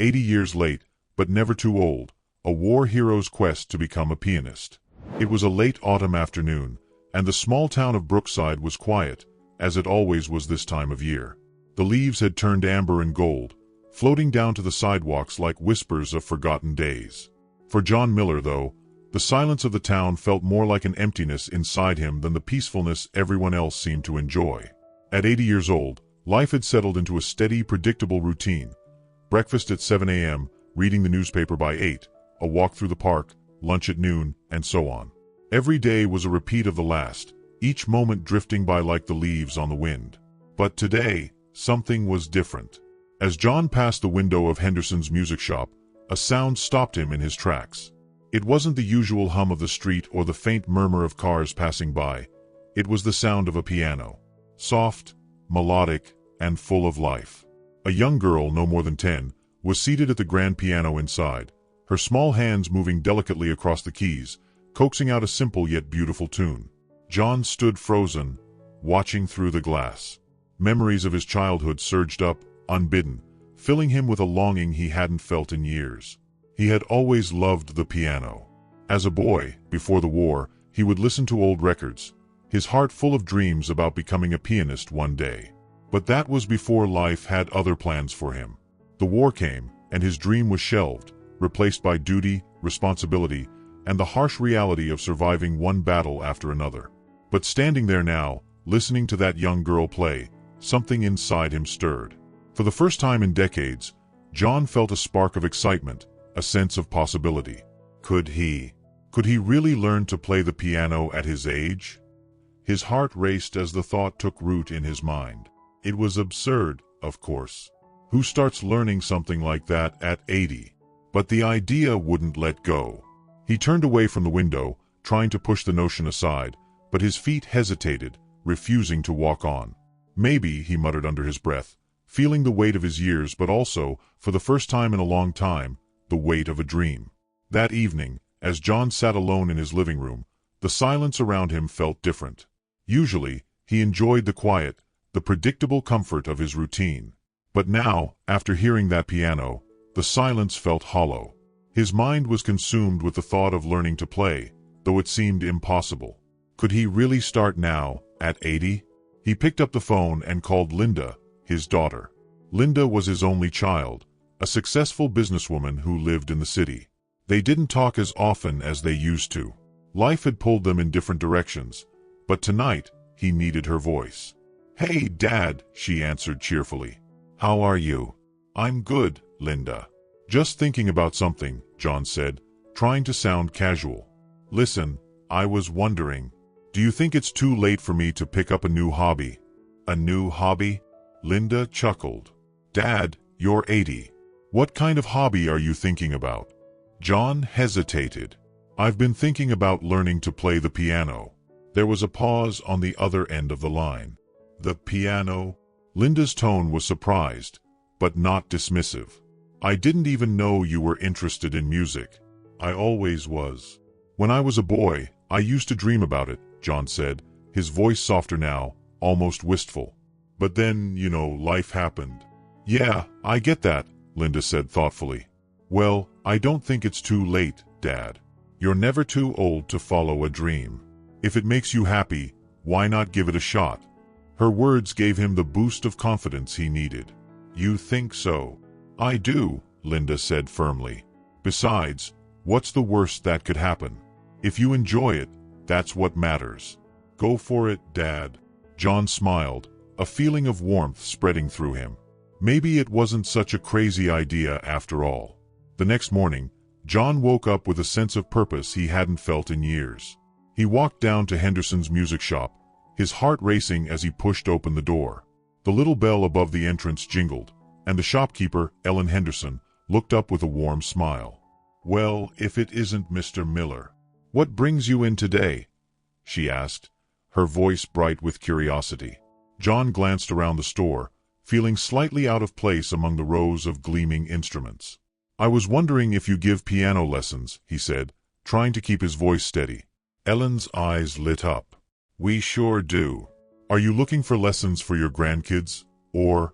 80 years late, but never too old, a war hero's quest to become a pianist. It was a late autumn afternoon, and the small town of Brookside was quiet, as it always was this time of year. The leaves had turned amber and gold, floating down to the sidewalks like whispers of forgotten days. For John Miller, though, the silence of the town felt more like an emptiness inside him than the peacefulness everyone else seemed to enjoy. At 80 years old, life had settled into a steady, predictable routine. Breakfast at 7 a.m., reading the newspaper by 8, a walk through the park, lunch at noon, and so on. Every day was a repeat of the last, each moment drifting by like the leaves on the wind. But today, something was different. As John passed the window of Henderson's music shop, a sound stopped him in his tracks. It wasn't the usual hum of the street or the faint murmur of cars passing by. It was the sound of a piano. Soft, melodic, and full of life. A young girl, no more than 10, was seated at the grand piano inside, her small hands moving delicately across the keys, coaxing out a simple yet beautiful tune. John stood frozen, watching through the glass. Memories of his childhood surged up, unbidden, filling him with a longing he hadn't felt in years. He had always loved the piano. As a boy, before the war, he would listen to old records, his heart full of dreams about becoming a pianist one day. But that was before life had other plans for him. The war came, and his dream was shelved, replaced by duty, responsibility, and the harsh reality of surviving one battle after another. But standing there now, listening to that young girl play, something inside him stirred. For the first time in decades, John felt a spark of excitement, a sense of possibility. Could he really learn to play the piano at his age? His heart raced as the thought took root in his mind. It was absurd, of course. Who starts learning something like that at 80? But the idea wouldn't let go. He turned away from the window, trying to push the notion aside, but his feet hesitated, refusing to walk on. Maybe, he muttered under his breath, feeling the weight of his years but also, for the first time in a long time, the weight of a dream. That evening, as John sat alone in his living room, the silence around him felt different. Usually, he enjoyed the quiet, the predictable comfort of his routine. But now, after hearing that piano, the silence felt hollow. His mind was consumed with the thought of learning to play, though it seemed impossible. Could he really start now, at 80? He picked up the phone and called Linda, his daughter. Linda was his only child, a successful businesswoman who lived in the city. They didn't talk as often as they used to. Life had pulled them in different directions, but tonight, he needed her voice. "Hey, Dad," she answered cheerfully. "How are you?" "I'm good, Linda. Just thinking about something," John said, trying to sound casual. "Listen, I was wondering, do you think it's too late for me to pick up a new hobby?" "A new hobby?" Linda chuckled. "Dad, you're 80. What kind of hobby are you thinking about?" John hesitated. "I've been thinking about learning to play the piano." There was a pause on the other end of the line. "The piano?" Linda's tone was surprised, but not dismissive. "I didn't even know you were interested in music." "I always was. When I was a boy, I used to dream about it," John said, his voice softer now, almost wistful. "But then, life happened." "Yeah, I get that," Linda said thoughtfully. "Well, I don't think it's too late, Dad. You're never too old to follow a dream. If it makes you happy, why not give it a shot?" Her words gave him the boost of confidence he needed. "You think so?" "I do," Linda said firmly. "Besides, what's the worst that could happen? If you enjoy it, that's what matters." "Go for it, Dad." John smiled, a feeling of warmth spreading through him. Maybe it wasn't such a crazy idea after all. The next morning, John woke up with a sense of purpose he hadn't felt in years. He walked down to Henderson's music shop, his heart racing as he pushed open the door. The little bell above the entrance jingled, and the shopkeeper, Ellen Henderson, looked up with a warm smile. "Well, if it isn't Mr. Miller. What brings you in today?" she asked, her voice bright with curiosity. John glanced around the store, feeling slightly out of place among the rows of gleaming instruments. "I was wondering if you give piano lessons," he said, trying to keep his voice steady. Ellen's eyes lit up. "We sure do. Are you looking for lessons for your grandkids, or?"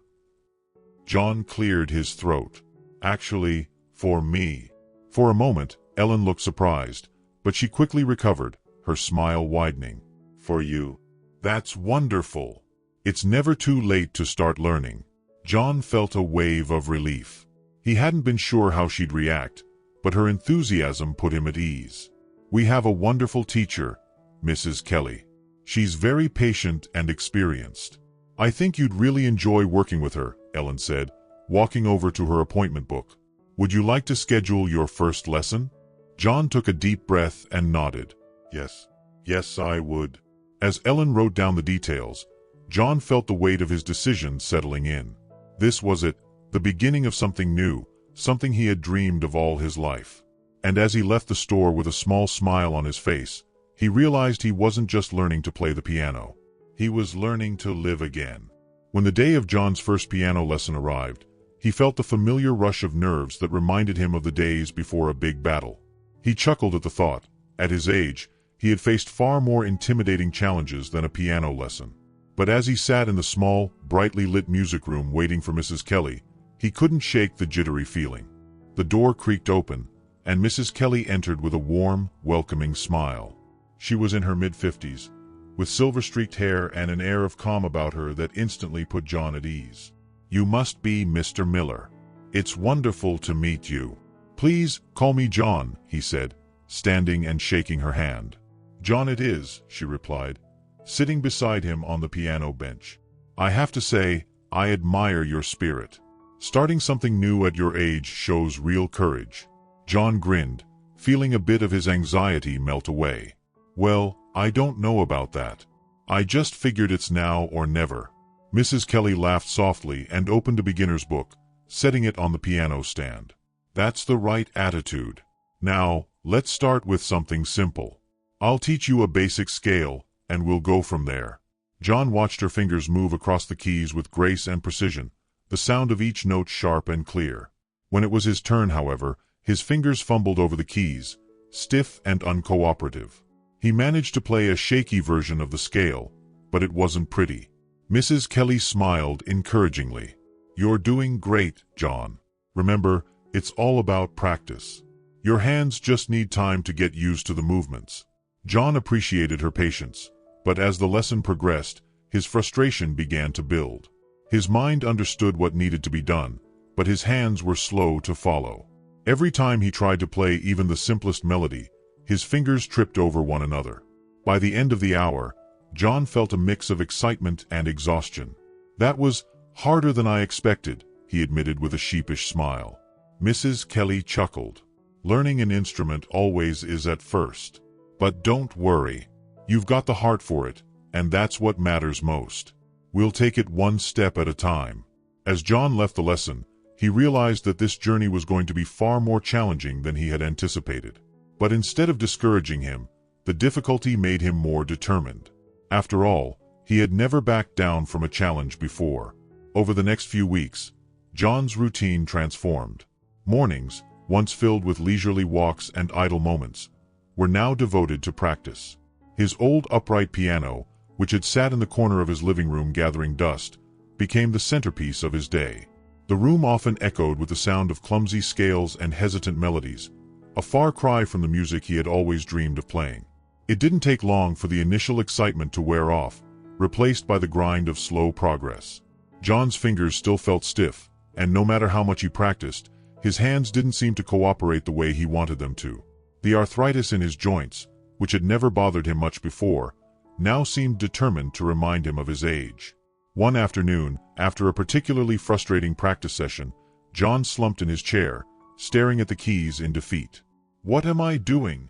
John cleared his throat. Actually, for me. For a moment, Ellen looked surprised, but she quickly recovered, her smile widening. For you. That's wonderful. It's never too late to start learning. John felt a wave of relief. He hadn't been sure how she'd react, but her enthusiasm put him at ease. We have a wonderful teacher, Mrs. Kelly. She's very patient and experienced. I think you'd really enjoy working with her, Ellen said, walking over to her appointment book. Would you like to schedule your first lesson? John took a deep breath and nodded. Yes. Yes, I would. As Ellen wrote down the details, John felt the weight of his decision settling in. This was it, the beginning of something new, something he had dreamed of all his life. And as he left the store with a small smile on his face, he realized he wasn't just learning to play the piano. He was learning to live again. When the day of John's first piano lesson arrived, he felt the familiar rush of nerves that reminded him of the days before a big battle. He chuckled at the thought. At his age, he had faced far more intimidating challenges than a piano lesson. But as he sat in the small, brightly lit music room waiting for Mrs. Kelly, he couldn't shake the jittery feeling. The door creaked open, and Mrs. Kelly entered with a warm, welcoming smile. She was in her mid-50s, with silver-streaked hair and an air of calm about her that instantly put John at ease. You must be Mr. Miller. It's wonderful to meet you. Please, call me John, he said, standing and shaking her hand. John it is, she replied, sitting beside him on the piano bench. I have to say, I admire your spirit. Starting something new at your age shows real courage. John grinned, feeling a bit of his anxiety melt away. Well, I don't know about that. I just figured it's now or never. Mrs. Kelly laughed softly and opened a beginner's book, setting it on the piano stand. That's the right attitude. Now, let's start with something simple. I'll teach you a basic scale, and we'll go from there. John watched her fingers move across the keys with grace and precision, the sound of each note sharp and clear. When it was his turn, however, his fingers fumbled over the keys, stiff and uncooperative. He managed to play a shaky version of the scale, but it wasn't pretty. Mrs. Kelly smiled encouragingly. You're doing great, John. Remember, it's all about practice. Your hands just need time to get used to the movements. John appreciated her patience, but as the lesson progressed, his frustration began to build. His mind understood what needed to be done, but his hands were slow to follow. Every time he tried to play even the simplest melody, his fingers tripped over one another. By the end of the hour, John felt a mix of excitement and exhaustion. That was harder than I expected, he admitted with a sheepish smile. Mrs. Kelly chuckled. Learning an instrument always is at first. But don't worry. You've got the heart for it, and that's what matters most. We'll take it one step at a time. As John left the lesson, he realized that this journey was going to be far more challenging than he had anticipated. But instead of discouraging him, the difficulty made him more determined. After all, he had never backed down from a challenge before. Over the next few weeks, John's routine transformed. Mornings, once filled with leisurely walks and idle moments, were now devoted to practice. His old upright piano, which had sat in the corner of his living room gathering dust, became the centerpiece of his day. The room often echoed with the sound of clumsy scales and hesitant melodies, a far cry from the music he had always dreamed of playing. It didn't take long for the initial excitement to wear off, replaced by the grind of slow progress. John's fingers still felt stiff, and no matter how much he practiced, his hands didn't seem to cooperate the way he wanted them to. The arthritis in his joints, which had never bothered him much before, now seemed determined to remind him of his age. One afternoon, after a particularly frustrating practice session, John slumped in his chair, staring at the keys in defeat. "What am I doing?"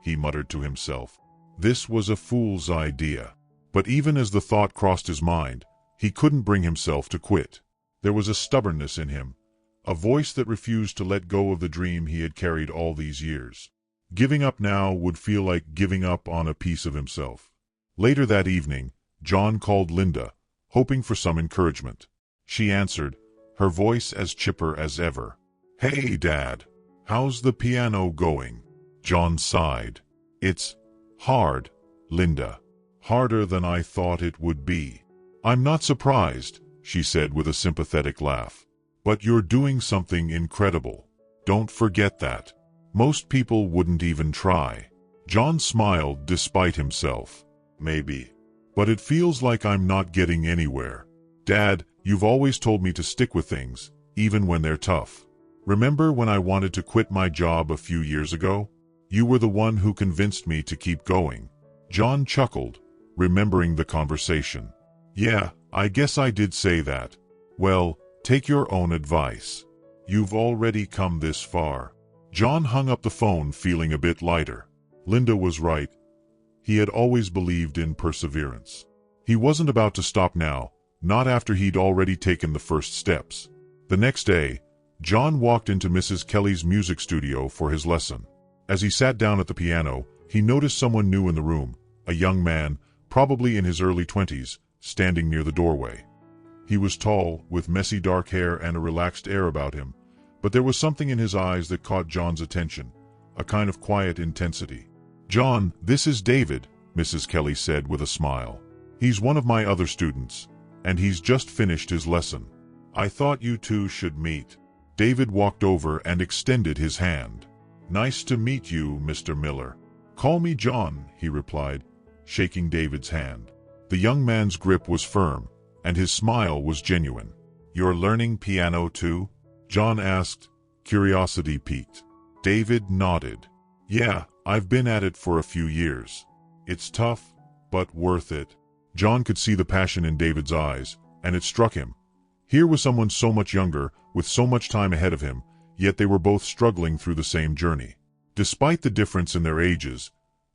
he muttered to himself. This was a fool's idea. But even as the thought crossed his mind, he couldn't bring himself to quit. There was a stubbornness in him, a voice that refused to let go of the dream he had carried all these years. Giving up now would feel like giving up on a piece of himself. Later that evening, John called Linda, hoping for some encouragement. She answered, her voice as chipper as ever. "Hey, Dad. How's the piano going?" John sighed. "It's hard, Linda. Harder than I thought it would be." "I'm not surprised," she said with a sympathetic laugh. But you're doing something incredible. Don't forget that. Most people wouldn't even try. John smiled despite himself. Maybe. But it feels like I'm not getting anywhere. Dad, you've always told me to stick with things, even when they're tough. Remember when I wanted to quit my job a few years ago? You were the one who convinced me to keep going. John chuckled, remembering the conversation. Yeah, I guess I did say that. Well, take your own advice. You've already come this far. John hung up the phone feeling a bit lighter. Linda was right. He had always believed in perseverance. He wasn't about to stop now, not after he'd already taken the first steps. The next day, John walked into Mrs. Kelly's music studio for his lesson. As he sat down at the piano, he noticed someone new in the room, a young man, probably in his early 20s, standing near the doorway. He was tall, with messy dark hair and a relaxed air about him, but there was something in his eyes that caught John's attention, a kind of quiet intensity. John, this is David, Mrs. Kelly said with a smile. He's one of my other students, and he's just finished his lesson. I thought you two should meet. David walked over and extended his hand. Nice to meet you, Mr. Miller. Call me John, he replied, shaking David's hand. The young man's grip was firm, and his smile was genuine. You're learning piano too? John asked, curiosity piqued. David nodded. Yeah, I've been at it for a few years. It's tough, but worth it. John could see the passion in David's eyes, and it struck him. Here was someone so much younger, with so much time ahead of him, yet they were both struggling through the same journey. Despite the difference in their ages,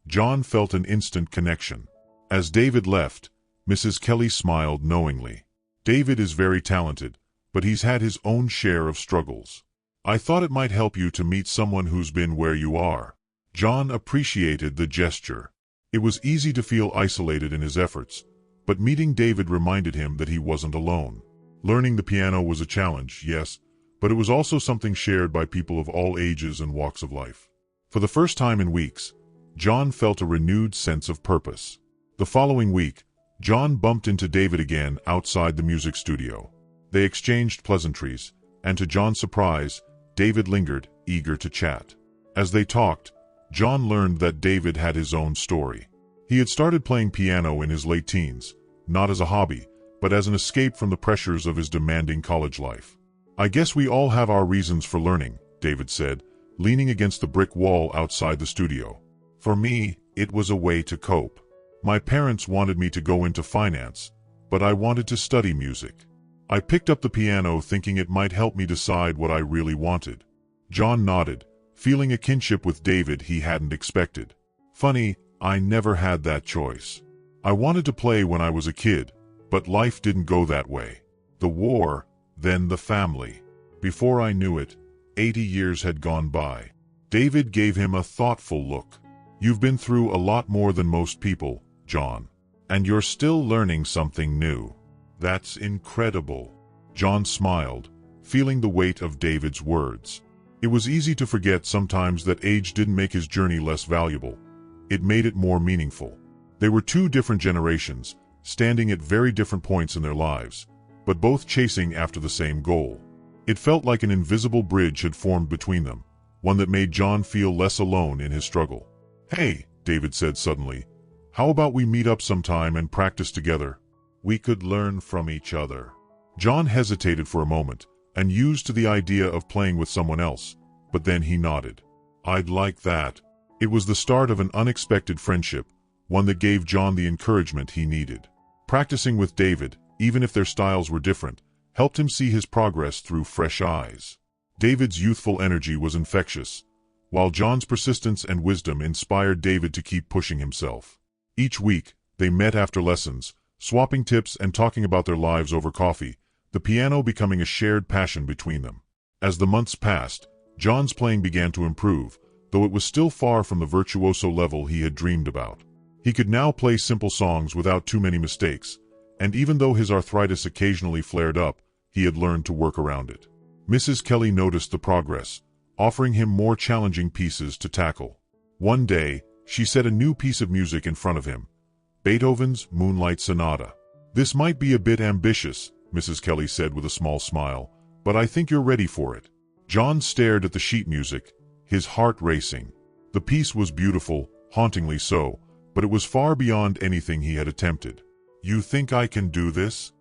John felt an instant connection. As David left, Mrs. Kelly smiled knowingly. David is very talented, but he's had his own share of struggles. I thought it might help you to meet someone who's been where you are. John appreciated the gesture. It was easy to feel isolated in his efforts, but meeting David reminded him that he wasn't alone. Learning the piano was a challenge, yes, but it was also something shared by people of all ages and walks of life. For the first time in weeks, John felt a renewed sense of purpose. The following week, John bumped into David again outside the music studio. They exchanged pleasantries, and to John's surprise, David lingered, eager to chat. As they talked, John learned that David had his own story. He had started playing piano in his late teens, not as a hobby, but as an escape from the pressures of his demanding college life. I guess we all have our reasons for learning, David said, leaning against the brick wall outside the studio. For me, it was a way to cope. My parents wanted me to go into finance, but I wanted to study music. I picked up the piano thinking it might help me decide what I really wanted. John nodded, feeling a kinship with David he hadn't expected. Funny, I never had that choice. I wanted to play when I was a kid, but life didn't go that way. The war, then the family. Before I knew it, 80 years had gone by. David gave him a thoughtful look. You've been through a lot more than most people, John. And you're still learning something new. That's incredible. John smiled, feeling the weight of David's words. It was easy to forget sometimes that age didn't make his journey less valuable. It made it more meaningful. They were two different generations, standing at very different points in their lives, but both chasing after the same goal. It felt like an invisible bridge had formed between them, one that made John feel less alone in his struggle. Hey, David said suddenly, how about we meet up sometime and practice together? We could learn from each other. John hesitated for a moment, and used to the idea of playing with someone else, but then he nodded. I'd like that. It was the start of an unexpected friendship, one that gave John the encouragement he needed. Practicing with David, even if their styles were different, helped him see his progress through fresh eyes. David's youthful energy was infectious, while John's persistence and wisdom inspired David to keep pushing himself. Each week, they met after lessons, swapping tips and talking about their lives over coffee, the piano becoming a shared passion between them. As the months passed, John's playing began to improve, though it was still far from the virtuoso level he had dreamed about. He could now play simple songs without too many mistakes, and even though his arthritis occasionally flared up, he had learned to work around it. Mrs. Kelly noticed the progress, offering him more challenging pieces to tackle. One day, she set a new piece of music in front of him, Beethoven's Moonlight Sonata. This might be a bit ambitious, Mrs. Kelly said with a small smile, but I think you're ready for it." John stared at the sheet music, his heart racing. The piece was beautiful, hauntingly so, but it was far beyond anything he had attempted. "You think I can do this?"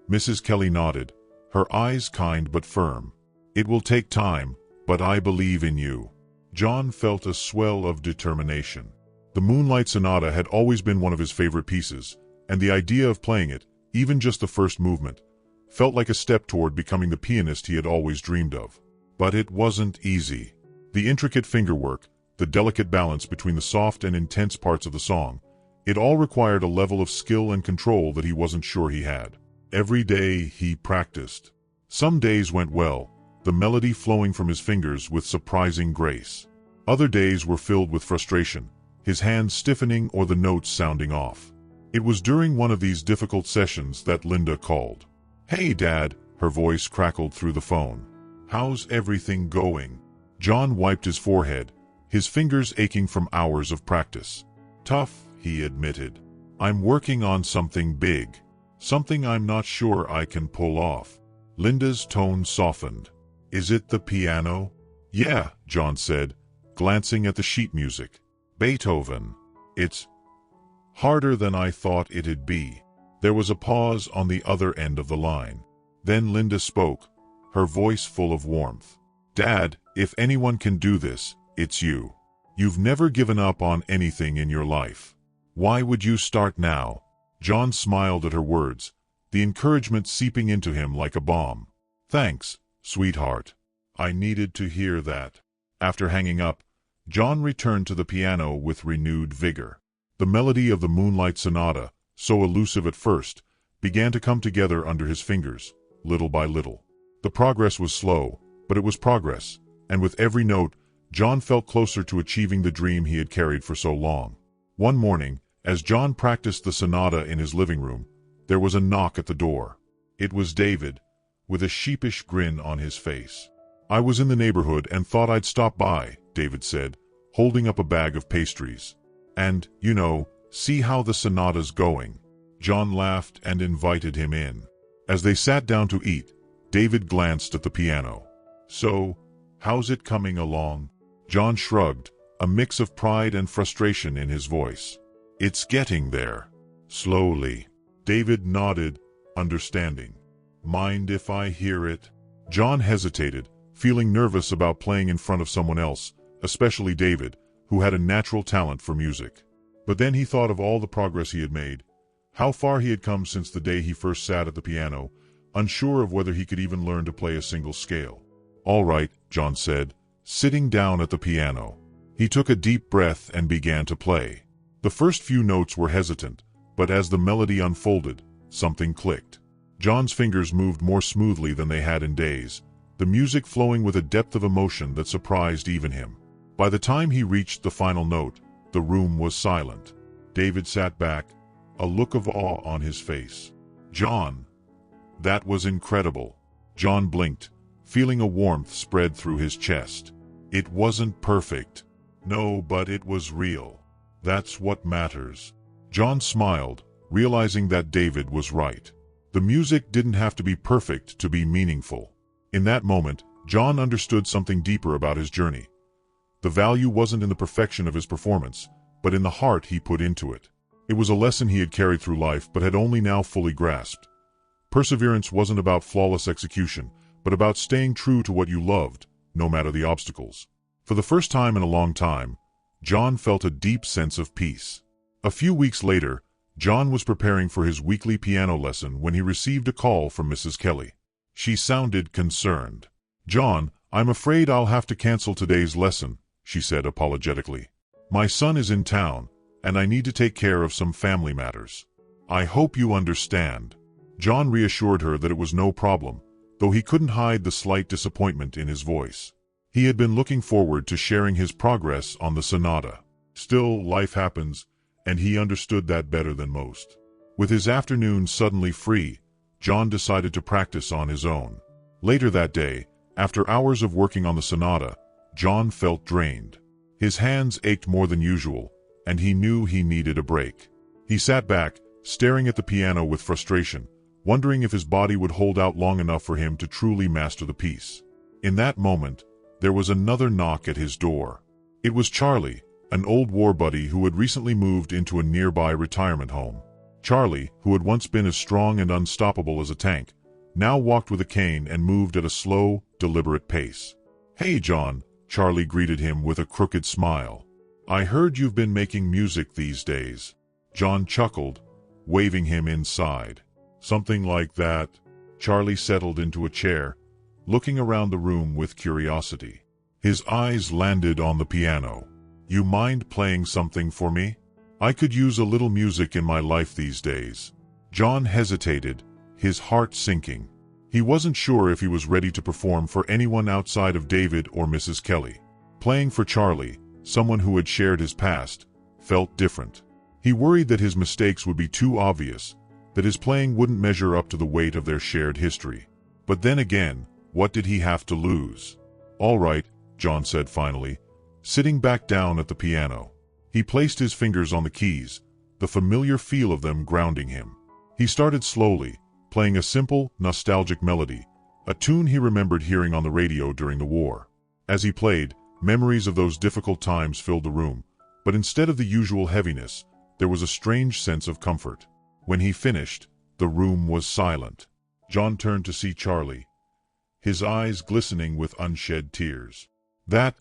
Mrs. Kelly nodded, her eyes kind but firm. "It will take time, but I believe in you." John felt a swell of determination. The Moonlight Sonata had always been one of his favorite pieces, and the idea of playing it, even just the first movement, felt like a step toward becoming the pianist he had always dreamed of. But it wasn't easy. The intricate fingerwork, the delicate balance between the soft and intense parts of the song, it all required a level of skill and control that he wasn't sure he had. Every day he practiced. Some days went well, the melody flowing from his fingers with surprising grace. Other days were filled with frustration, his hands stiffening or the notes sounding off. It was during one of these difficult sessions that Linda called. "Hey, Dad," her voice crackled through the phone. "How's everything going?" John wiped his forehead, his fingers aching from hours of practice. "Tough," he admitted. "I'm working on something big. Something I'm not sure I can pull off." Linda's tone softened. "Is it the piano?" "Yeah," John said, glancing at the sheet music. "Beethoven. It's harder than I thought it'd be." There was a pause on the other end of the line. Then Linda spoke, her voice full of warmth. "Dad, if anyone can do this, it's you. You've never given up on anything in your life. Why would you start now?" John smiled at her words, the encouragement seeping into him like a balm. "Thanks, sweetheart. I needed to hear that." After hanging up, John returned to the piano with renewed vigor. The melody of the Moonlight Sonata, so elusive at first, began to come together under his fingers, little by little. The progress was slow, but it was progress, and with every note, John felt closer to achieving the dream he had carried for so long. One morning, as John practiced the sonata in his living room, there was a knock at the door. It was David, with a sheepish grin on his face. "I was in the neighborhood and thought I'd stop by," David said, holding up a bag of pastries. "And, see how the sonata's going." John laughed and invited him in. As they sat down to eat, David glanced at the piano. "So, how's it coming along?" John shrugged, a mix of pride and frustration in his voice. "It's getting there. Slowly." David nodded, understanding. "Mind if I hear it?" John hesitated, feeling nervous about playing in front of someone else, especially David, who had a natural talent for music. But then he thought of all the progress he had made, how far he had come since the day he first sat at the piano, unsure of whether he could even learn to play a single scale. "All right," John said, sitting down at the piano. He took a deep breath and began to play. The first few notes were hesitant, but as the melody unfolded, something clicked. John's fingers moved more smoothly than they had in days, the music flowing with a depth of emotion that surprised even him. By the time he reached the final note, the room was silent. David sat back, a look of awe on his face. "John, that was incredible." John blinked, feeling a warmth spread through his chest. "It wasn't perfect." "No, but it was real. That's what matters." John smiled, realizing that David was right. The music didn't have to be perfect to be meaningful. In that moment, John understood something deeper about his journey. The value wasn't in the perfection of his performance, but in the heart he put into it. It was a lesson he had carried through life but had only now fully grasped. Perseverance wasn't about flawless execution, but about staying true to what you loved, no matter the obstacles. For the first time in a long time, John felt a deep sense of peace. A few weeks later, John was preparing for his weekly piano lesson when he received a call from Mrs. Kelly. She sounded concerned. "John, I'm afraid I'll have to cancel today's lesson," she said apologetically. "My son is in town, and I need to take care of some family matters. I hope you understand." John reassured her that it was no problem, though he couldn't hide the slight disappointment in his voice. He had been looking forward to sharing his progress on the sonata. Still, life happens, and he understood that better than most. With his afternoon suddenly free, John decided to practice on his own. Later that day, after hours of working on the sonata, John felt drained. His hands ached more than usual, and he knew he needed a break. He sat back, staring at the piano with frustration, wondering if his body would hold out long enough for him to truly master the piece. In that moment, there was another knock at his door. It was Charlie, an old war buddy who had recently moved into a nearby retirement home. Charlie, who had once been as strong and unstoppable as a tank, now walked with a cane and moved at a slow, deliberate pace. "Hey, John," Charlie greeted him with a crooked smile. "I heard you've been making music these days." John chuckled, waving him inside. "Something like that." Charlie settled into a chair, looking around the room with curiosity. His eyes landed on the piano. "You mind playing something for me? I could use a little music in my life these days." John hesitated, his heart sinking. He wasn't sure if he was ready to perform for anyone outside of David or Mrs. Kelly. Playing for Charlie, someone who had shared his past, felt different. He worried that his mistakes would be too obvious, that his playing wouldn't measure up to the weight of their shared history. But then again, what did he have to lose? "All right," John said finally, sitting back down at the piano. He placed his fingers on the keys, the familiar feel of them grounding him. He started slowly, playing a simple, nostalgic melody, a tune he remembered hearing on the radio during the war. As he played, memories of those difficult times filled the room, but instead of the usual heaviness, there was a strange sense of comfort. When he finished, the room was silent. John turned to see Charlie, his eyes glistening with unshed tears. That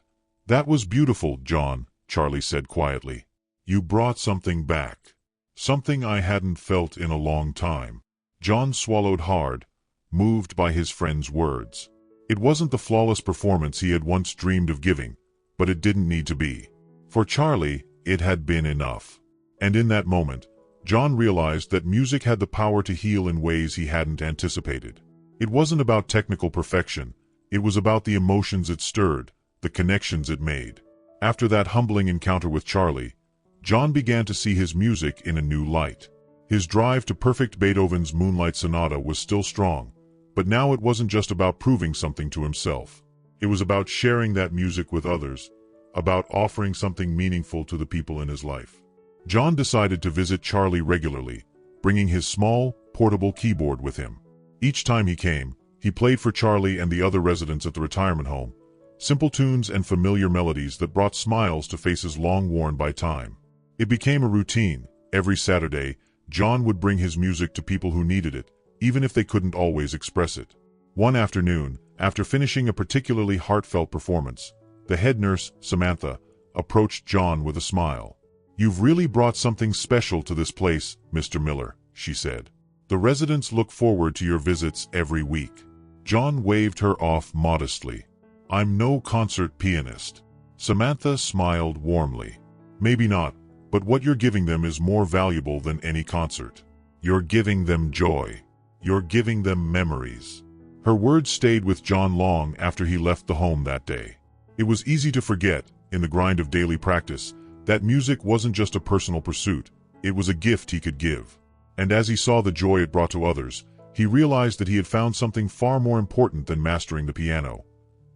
was beautiful, John," Charlie said quietly. "You brought something back. Something I hadn't felt in a long time." John swallowed hard, moved by his friend's words. It wasn't the flawless performance he had once dreamed of giving, but it didn't need to be. For Charlie, it had been enough. And in that moment, John realized that music had the power to heal in ways he hadn't anticipated. It wasn't about technical perfection, it was about the emotions it stirred, the connections it made. After that humbling encounter with Charlie, John began to see his music in a new light. His drive to perfect Beethoven's Moonlight Sonata was still strong, but now it wasn't just about proving something to himself. It was about sharing that music with others, about offering something meaningful to the people in his life. John decided to visit Charlie regularly, bringing his small, portable keyboard with him. Each time he came, he played for Charlie and the other residents at the retirement home, simple tunes and familiar melodies that brought smiles to faces long worn by time. It became a routine. Every Saturday, John would bring his music to people who needed it, even if they couldn't always express it. One afternoon, after finishing a particularly heartfelt performance, the head nurse, Samantha, approached John with a smile. "You've really brought something special to this place, Mr. Miller," she said. "The residents look forward to your visits every week." John waved her off modestly. "I'm no concert pianist." Samantha smiled warmly. "Maybe not, but what you're giving them is more valuable than any concert. You're giving them joy. You're giving them memories." Her words stayed with John long after he left the home that day. It was easy to forget, in the grind of daily practice, that music wasn't just a personal pursuit, it was a gift he could give. And as he saw the joy it brought to others, he realized that he had found something far more important than mastering the piano.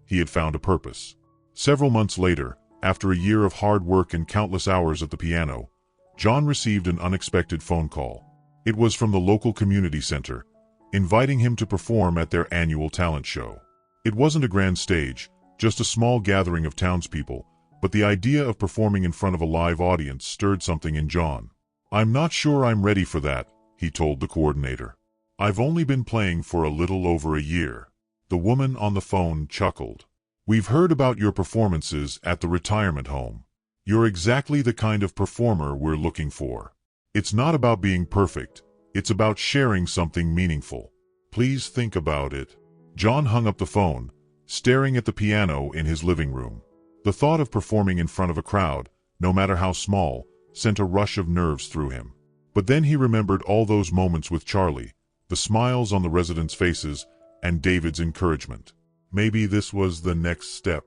He had found a purpose. Several months later, after a year of hard work and countless hours at the piano, John received an unexpected phone call. It was from the local community center, inviting him to perform at their annual talent show. It wasn't a grand stage, just a small gathering of townspeople, but the idea of performing in front of a live audience stirred something in John. "I'm not sure I'm ready for that," he told the coordinator. "I've only been playing for a little over a year." The woman on the phone chuckled. "We've heard about your performances at the retirement home. You're exactly the kind of performer we're looking for. It's not about being perfect, it's about sharing something meaningful. Please think about it." John hung up the phone, staring at the piano in his living room. The thought of performing in front of a crowd, no matter how small, sent a rush of nerves through him. But then he remembered all those moments with Charlie, the smiles on the residents' faces, and David's encouragement. Maybe this was the next step.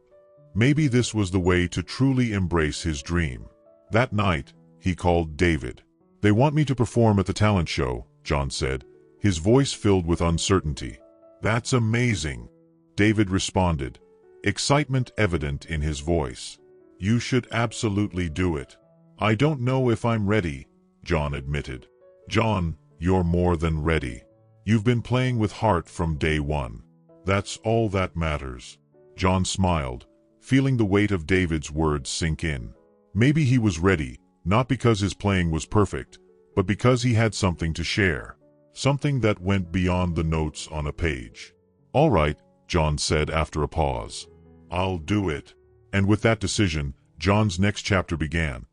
Maybe this was the way to truly embrace his dream. That night, he called David. "They want me to perform at the talent show," John said, his voice filled with uncertainty. "That's amazing," David responded, excitement evident in his voice. "You should absolutely do it." "I don't know if I'm ready," John admitted. "John, you're more than ready. You've been playing with heart from day one. That's all that matters." John smiled, feeling the weight of David's words sink in. Maybe he was ready, not because his playing was perfect, but because he had something to share. Something that went beyond the notes on a page. "All right," John said after a pause. "I'll do it." And with that decision, John's next chapter began.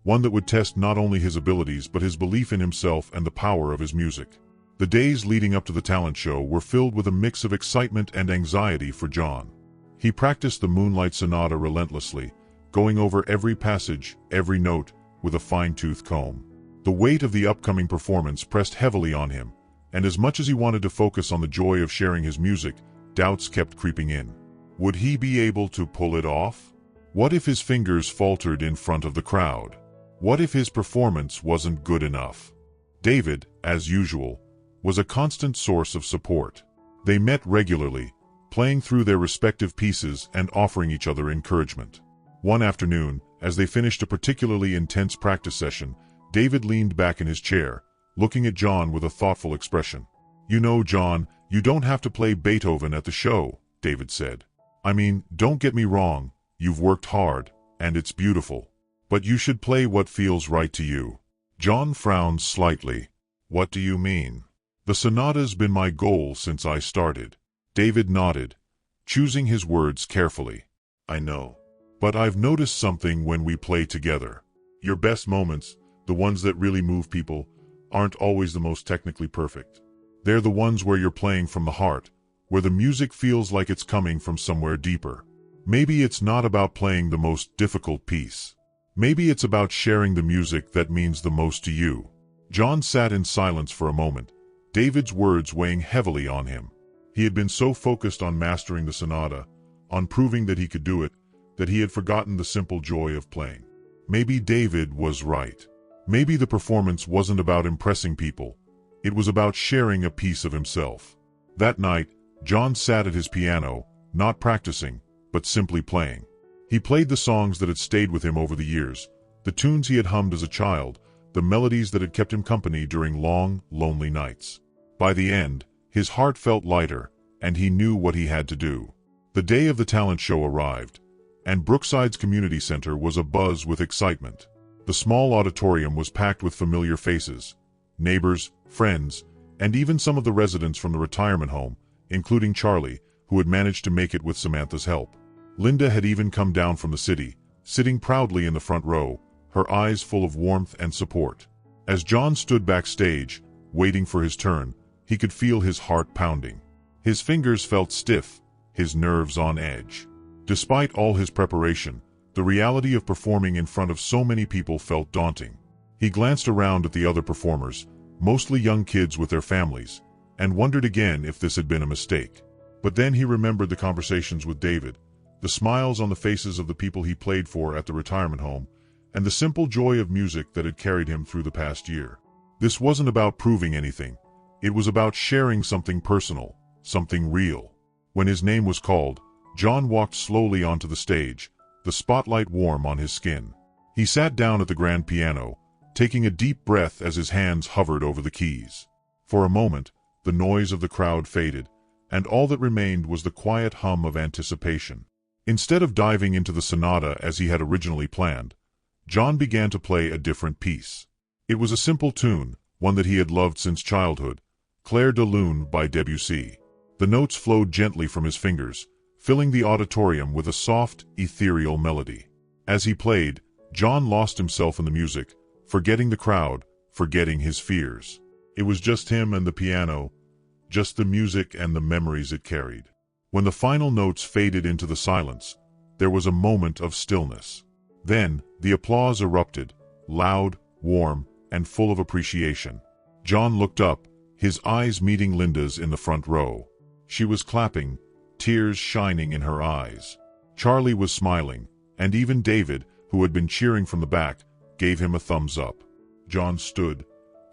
One that would test not only his abilities but his belief in himself and the power of his music. The days leading up to the talent show were filled with a mix of excitement and anxiety for John. He practiced the Moonlight Sonata relentlessly, going over every passage, every note, with a fine-tooth comb. The weight of the upcoming performance pressed heavily on him, and as much as he wanted to focus on the joy of sharing his music, doubts kept creeping in. Would he be able to pull it off? What if his fingers faltered in front of the crowd? What if his performance wasn't good enough? David, as usual, was a constant source of support. They met regularly, playing through their respective pieces and offering each other encouragement. One afternoon, as they finished a particularly intense practice session, David leaned back in his chair, looking at John with a thoughtful expression. "You know, John, you don't have to play Beethoven at the show," David said. "I mean, don't get me wrong, you've worked hard, and it's beautiful. But you should play what feels right to you." John frowned slightly. "What do you mean?" "The sonata's been my goal since I started." David nodded, choosing his words carefully. "I know. But I've noticed something when we play together. Your best moments, the ones that really move people, aren't always the most technically perfect. They're the ones where you're playing from the heart, where the music feels like it's coming from somewhere deeper. Maybe it's not about playing the most difficult piece. Maybe it's about sharing the music that means the most to you." John sat in silence for a moment, David's words weighing heavily on him. He had been so focused on mastering the sonata, on proving that he could do it, that he had forgotten the simple joy of playing. Maybe David was right. Maybe the performance wasn't about impressing people. It was about sharing a piece of himself. That night, John sat at his piano, not practicing, but simply playing. He played the songs that had stayed with him over the years, the tunes he had hummed as a child, the melodies that had kept him company during long, lonely nights. By the end, his heart felt lighter, and he knew what he had to do. The day of the talent show arrived, and Brookside's community center was abuzz with excitement. The small auditorium was packed with familiar faces, neighbors, friends, and even some of the residents from the retirement home, including Charlie, who had managed to make it with Samantha's help. Linda had even come down from the city, sitting proudly in the front row, her eyes full of warmth and support. As John stood backstage, waiting for his turn, he could feel his heart pounding. His fingers felt stiff, his nerves on edge. Despite all his preparation, the reality of performing in front of so many people felt daunting. He glanced around at the other performers, mostly young kids with their families, and wondered again if this had been a mistake. But then he remembered the conversations with David, the smiles on the faces of the people he played for at the retirement home, and the simple joy of music that had carried him through the past year. This wasn't about proving anything. It was about sharing something personal, something real. When his name was called, John walked slowly onto the stage, the spotlight warm on his skin. He sat down at the grand piano, taking a deep breath as his hands hovered over the keys. For a moment, the noise of the crowd faded, and all that remained was the quiet hum of anticipation. Instead of diving into the sonata as he had originally planned, John began to play a different piece. It was a simple tune, one that he had loved since childhood, Clair de Lune by Debussy. The notes flowed gently from his fingers, filling the auditorium with a soft, ethereal melody. As he played, John lost himself in the music, forgetting the crowd, forgetting his fears. It was just him and the piano, just the music and the memories it carried. When the final notes faded into the silence, there was a moment of stillness. Then, the applause erupted, loud, warm, and full of appreciation. John looked up, his eyes meeting Linda's in the front row. She was clapping, tears shining in her eyes. Charlie was smiling, and even David, who had been cheering from the back, gave him a thumbs up. John stood,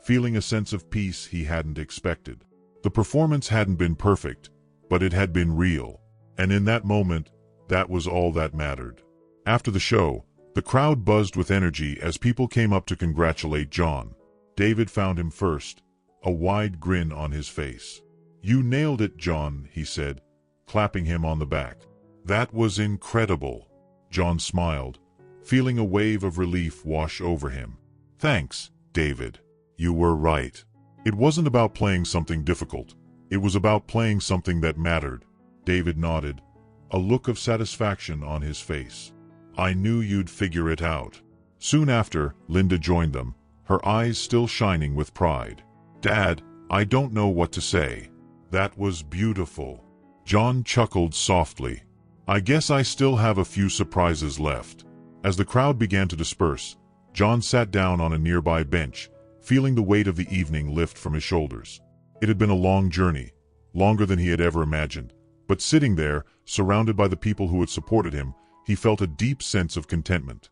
feeling a sense of peace he hadn't expected. The performance hadn't been perfect, but it had been real. And in that moment, that was all that mattered. After the show, the crowd buzzed with energy as people came up to congratulate John. David found him first, a wide grin on his face. "You nailed it, John," he said, clapping him on the back. "That was incredible." John smiled, feeling a wave of relief wash over him. "Thanks, David. You were right. It wasn't about playing something difficult. It was about playing something that mattered." David nodded, a look of satisfaction on his face. "I knew you'd figure it out." Soon after, Linda joined them, her eyes still shining with pride. "Dad, I don't know what to say." "That was beautiful." John chuckled softly. "I guess I still have a few surprises left." As the crowd began to disperse, John sat down on a nearby bench, feeling the weight of the evening lift from his shoulders. It had been a long journey, longer than he had ever imagined, but sitting there, surrounded by the people who had supported him, he felt a deep sense of contentment.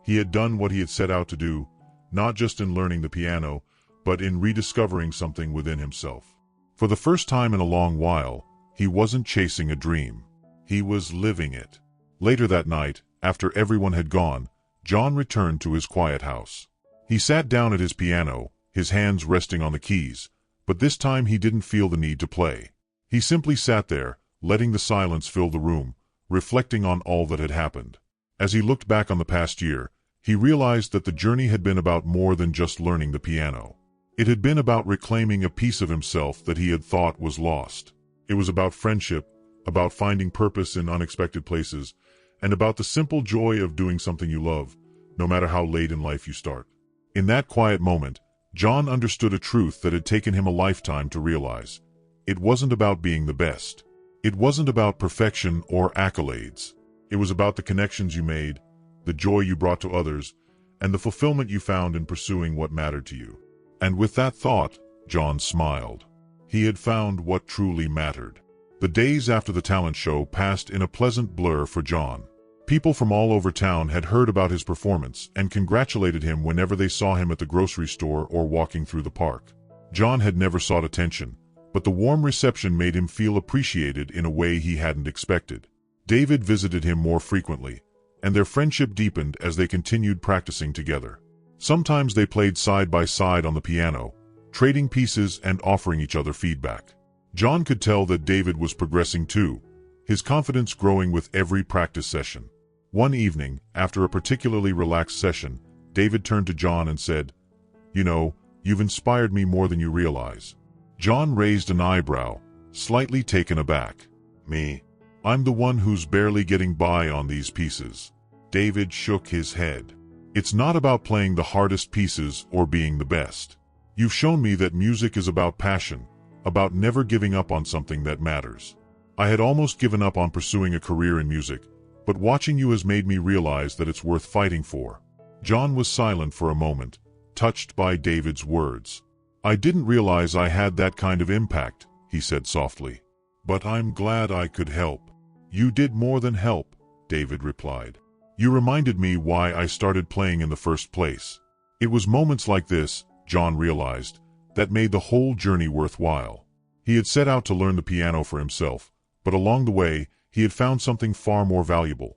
He had done what he had set out to do, not just in learning the piano, but in rediscovering something within himself. For the first time in a long while, he wasn't chasing a dream. He was living it. Later that night, after everyone had gone, John returned to his quiet house. He sat down at his piano, his hands resting on the keys, but this time he didn't feel the need to play. He simply sat there, letting the silence fill the room, reflecting on all that had happened. As he looked back on the past year, he realized that the journey had been about more than just learning the piano. It had been about reclaiming a piece of himself that he had thought was lost. It was about friendship, about finding purpose in unexpected places, and about the simple joy of doing something you love, no matter how late in life you start. In that quiet moment, John understood a truth that had taken him a lifetime to realize. It wasn't about being the best. It wasn't about perfection or accolades. It was about the connections you made, the joy you brought to others, and the fulfillment you found in pursuing what mattered to you. And with that thought, John smiled. He had found what truly mattered. The days after the talent show passed in a pleasant blur for John. People from all over town had heard about his performance and congratulated him whenever they saw him at the grocery store or walking through the park. John had never sought attention, but the warm reception made him feel appreciated in a way he hadn't expected. David visited him more frequently, and their friendship deepened as they continued practicing together. Sometimes they played side by side on the piano, trading pieces and offering each other feedback. John could tell that David was progressing too, his confidence growing with every practice session. One evening, after a particularly relaxed session, David turned to John and said, "You know, you've inspired me more than you realize." John raised an eyebrow, slightly taken aback. "Me? I'm the one who's barely getting by on these pieces." David shook his head. "It's not about playing the hardest pieces or being the best. You've shown me that music is about passion, about never giving up on something that matters. I had almost given up on pursuing a career in music, but watching you has made me realize that it's worth fighting for." John was silent for a moment, touched by David's words. "I didn't realize I had that kind of impact," he said softly. "But I'm glad I could help." "You did more than help," David replied. "You reminded me why I started playing in the first place." It was moments like this, John realized, that made the whole journey worthwhile. He had set out to learn the piano for himself, but along the way, he had found something far more valuable.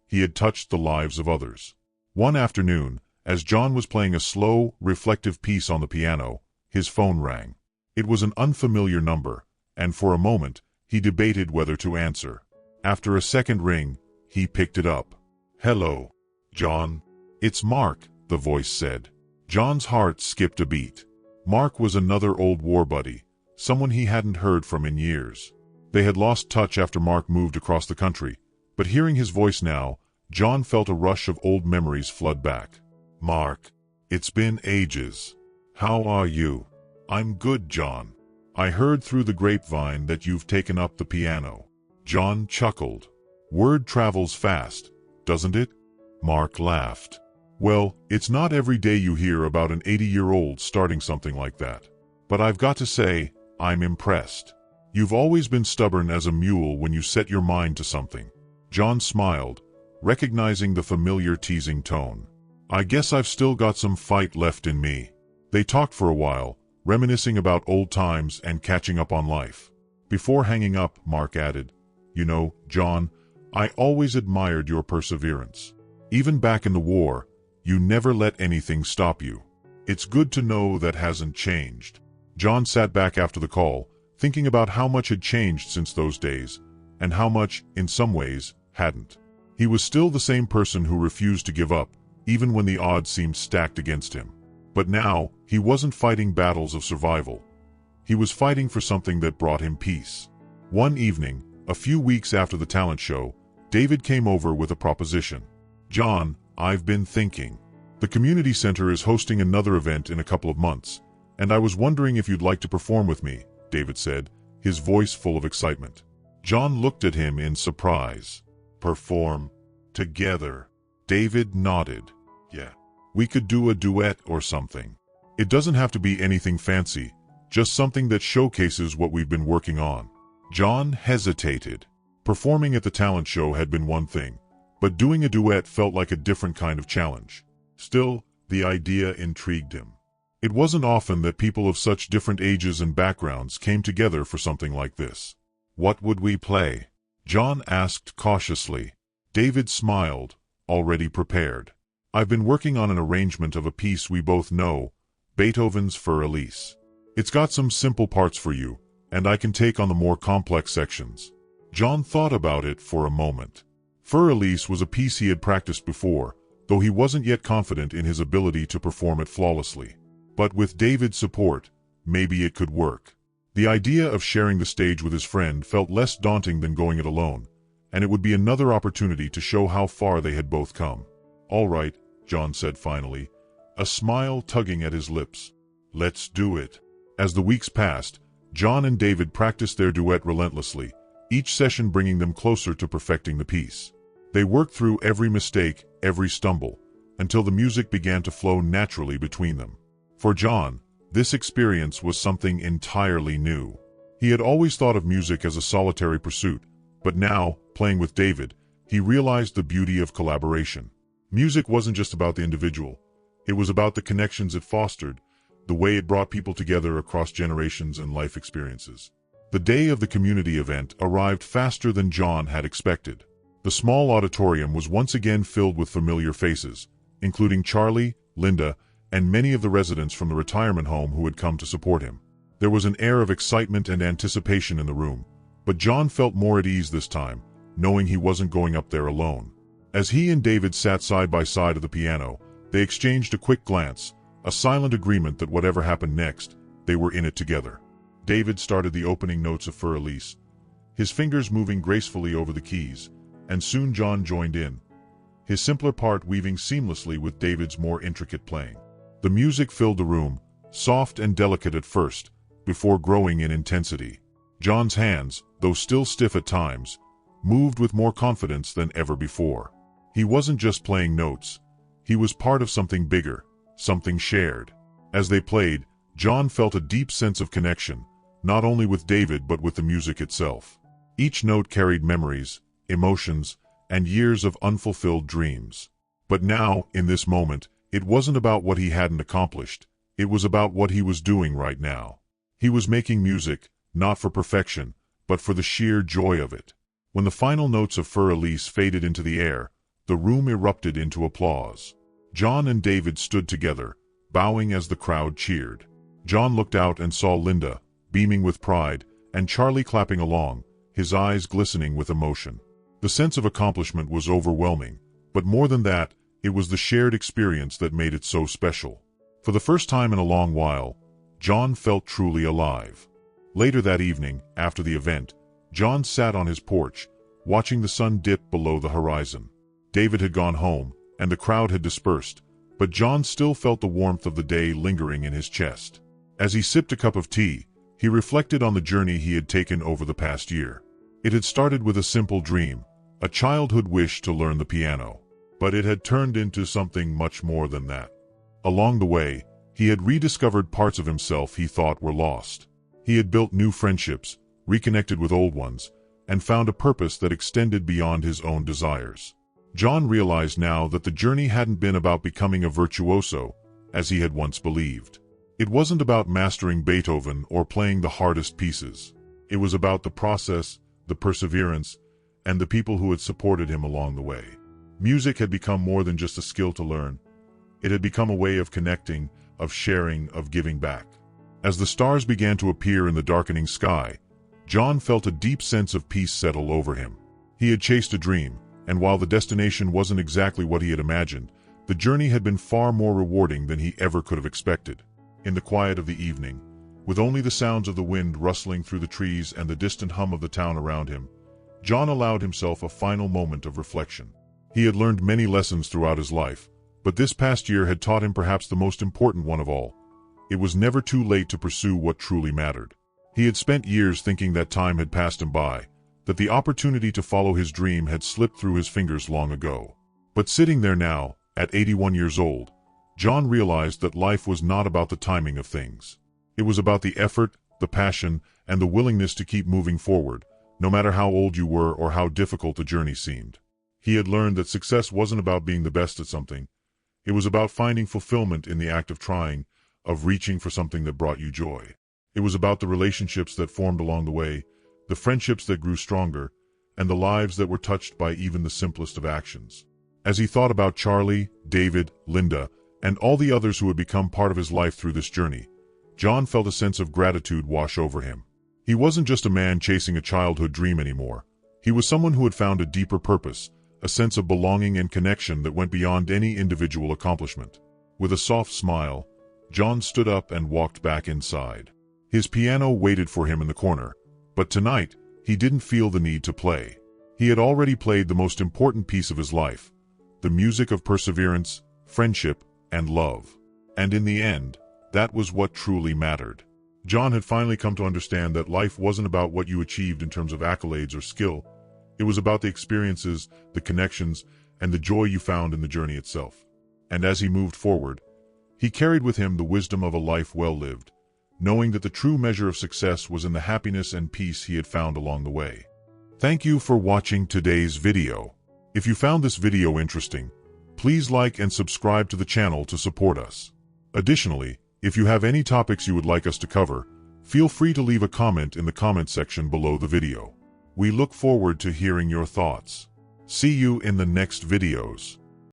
He had touched the lives of others. One afternoon, as John was playing a slow, reflective piece on the piano, his phone rang. It was an unfamiliar number, and for a moment, he debated whether to answer. After a second ring, he picked it up. "Hello, John." "It's Mark," the voice said. John's heart skipped a beat. Mark was another old war buddy, someone he hadn't heard from in years. They had lost touch after Mark moved across the country, but hearing his voice now, John felt a rush of old memories flood back. "Mark, it's been ages. How are you?" "I'm good, John. I heard through the grapevine that you've taken up the piano." John chuckled. "Word travels fast, doesn't it?" Mark laughed. "Well, it's not every day you hear about an 80-year-old starting something like that. But I've got to say, I'm impressed. You've always been stubborn as a mule when you set your mind to something." John smiled, recognizing the familiar teasing tone. "I guess I've still got some fight left in me." They talked for a while, reminiscing about old times and catching up on life. Before hanging up, Mark added, "You know, John, I always admired your perseverance. Even back in the war, you never let anything stop you. It's good to know that hasn't changed." John sat back after the call, thinking about how much had changed since those days, and how much, in some ways, hadn't. He was still the same person who refused to give up, even when the odds seemed stacked against him. But now, he wasn't fighting battles of survival. He was fighting for something that brought him peace. One evening, a few weeks after the talent show, David came over with a proposition. "John, I've been thinking. The community center is hosting another event in a couple of months, and I was wondering if you'd like to perform with me," David said, his voice full of excitement. John looked at him in surprise. "Perform? Together?" David nodded. "Yeah. We could do a duet or something. It doesn't have to be anything fancy, just something that showcases what we've been working on." John hesitated. Performing at the talent show had been one thing, but doing a duet felt like a different kind of challenge. Still, the idea intrigued him. It wasn't often that people of such different ages and backgrounds came together for something like this. "What would we play?" John asked cautiously. David smiled, already prepared. "I've been working on an arrangement of a piece we both know, Beethoven's Für Elise. It's got some simple parts for you, and I can take on the more complex sections." John thought about it for a moment. Für Elise was a piece he had practiced before, though he wasn't yet confident in his ability to perform it flawlessly. But with David's support, maybe it could work. The idea of sharing the stage with his friend felt less daunting than going it alone, and it would be another opportunity to show how far they had both come. "All right," John said finally, a smile tugging at his lips. "Let's do it." As the weeks passed, John and David practiced their duet relentlessly, each session bringing them closer to perfecting the piece. They worked through every mistake, every stumble, until the music began to flow naturally between them. For John, this experience was something entirely new. He had always thought of music as a solitary pursuit, but now, playing with David, he realized the beauty of collaboration. Music wasn't just about the individual. It was about the connections it fostered, the way it brought people together across generations and life experiences. The day of the community event arrived faster than John had expected. The small auditorium was once again filled with familiar faces, including Charlie, Linda, and many of the residents from the retirement home who had come to support him. There was an air of excitement and anticipation in the room, but John felt more at ease this time, knowing he wasn't going up there alone. As he and David sat side by side at the piano, they exchanged a quick glance, a silent agreement that whatever happened next, they were in it together. David started the opening notes of Für Elise, his fingers moving gracefully over the keys, and soon John joined in, his simpler part weaving seamlessly with David's more intricate playing. The music filled the room, soft and delicate at first, before growing in intensity. John's hands, though still stiff at times, moved with more confidence than ever before. He wasn't just playing notes. He was part of something bigger, something shared. As they played, John felt a deep sense of connection, not only with David but with the music itself. Each note carried memories, emotions, and years of unfulfilled dreams. But now, in this moment, it wasn't about what he hadn't accomplished. It was about what he was doing right now. He was making music, not for perfection, but for the sheer joy of it. When the final notes of Für Elise faded into the air, the room erupted into applause. John and David stood together, bowing as the crowd cheered. John looked out and saw Linda, beaming with pride, and Charlie clapping along, his eyes glistening with emotion. The sense of accomplishment was overwhelming, but more than that, it was the shared experience that made it so special. For the first time in a long while, John felt truly alive. Later that evening, after the event, John sat on his porch, watching the sun dip below the horizon. David had gone home, and the crowd had dispersed, but John still felt the warmth of the day lingering in his chest. As he sipped a cup of tea, he reflected on the journey he had taken over the past year. It had started with a simple dream, a childhood wish to learn the piano. But it had turned into something much more than that. Along the way, he had rediscovered parts of himself he thought were lost. He had built new friendships, reconnected with old ones, and found a purpose that extended beyond his own desires. John realized now that the journey hadn't been about becoming a virtuoso, as he had once believed. It wasn't about mastering Beethoven or playing the hardest pieces. It was about the process, the perseverance, and the people who had supported him along the way. Music had become more than just a skill to learn. It had become a way of connecting, of sharing, of giving back. As the stars began to appear in the darkening sky, John felt a deep sense of peace settle over him. He had chased a dream, and while the destination wasn't exactly what he had imagined, the journey had been far more rewarding than he ever could have expected. In the quiet of the evening, with only the sounds of the wind rustling through the trees and the distant hum of the town around him, John allowed himself a final moment of reflection. He had learned many lessons throughout his life, but this past year had taught him perhaps the most important one of all. It was never too late to pursue what truly mattered. He had spent years thinking that time had passed him by, that the opportunity to follow his dream had slipped through his fingers long ago. But sitting there now, at 81 years old, John realized that life was not about the timing of things. It was about the effort, the passion, and the willingness to keep moving forward, no matter how old you were or how difficult the journey seemed. He had learned that success wasn't about being the best at something. It was about finding fulfillment in the act of trying, of reaching for something that brought you joy. It was about the relationships that formed along the way, the friendships that grew stronger, and the lives that were touched by even the simplest of actions. As he thought about Charlie, David, Linda, and all the others who had become part of his life through this journey, John felt a sense of gratitude wash over him. He wasn't just a man chasing a childhood dream anymore. He was someone who had found a deeper purpose, a sense of belonging and connection that went beyond any individual accomplishment. With a soft smile, John stood up and walked back inside. His piano waited for him in the corner, but tonight, he didn't feel the need to play. He had already played the most important piece of his life, the music of perseverance, friendship, and love. And in the end, that was what truly mattered. John had finally come to understand that life wasn't about what you achieved in terms of accolades or skill. It was about the experiences, the connections, and the joy you found in the journey itself. And as he moved forward, he carried with him the wisdom of a life well lived, knowing that the true measure of success was in the happiness and peace he had found along the way. Thank you for watching today's video. If you found this video interesting, please like and subscribe to the channel to support us. Additionally, if you have any topics you would like us to cover, feel free to leave a comment in the comment section below the video. We look forward to hearing your thoughts. See you in the next videos.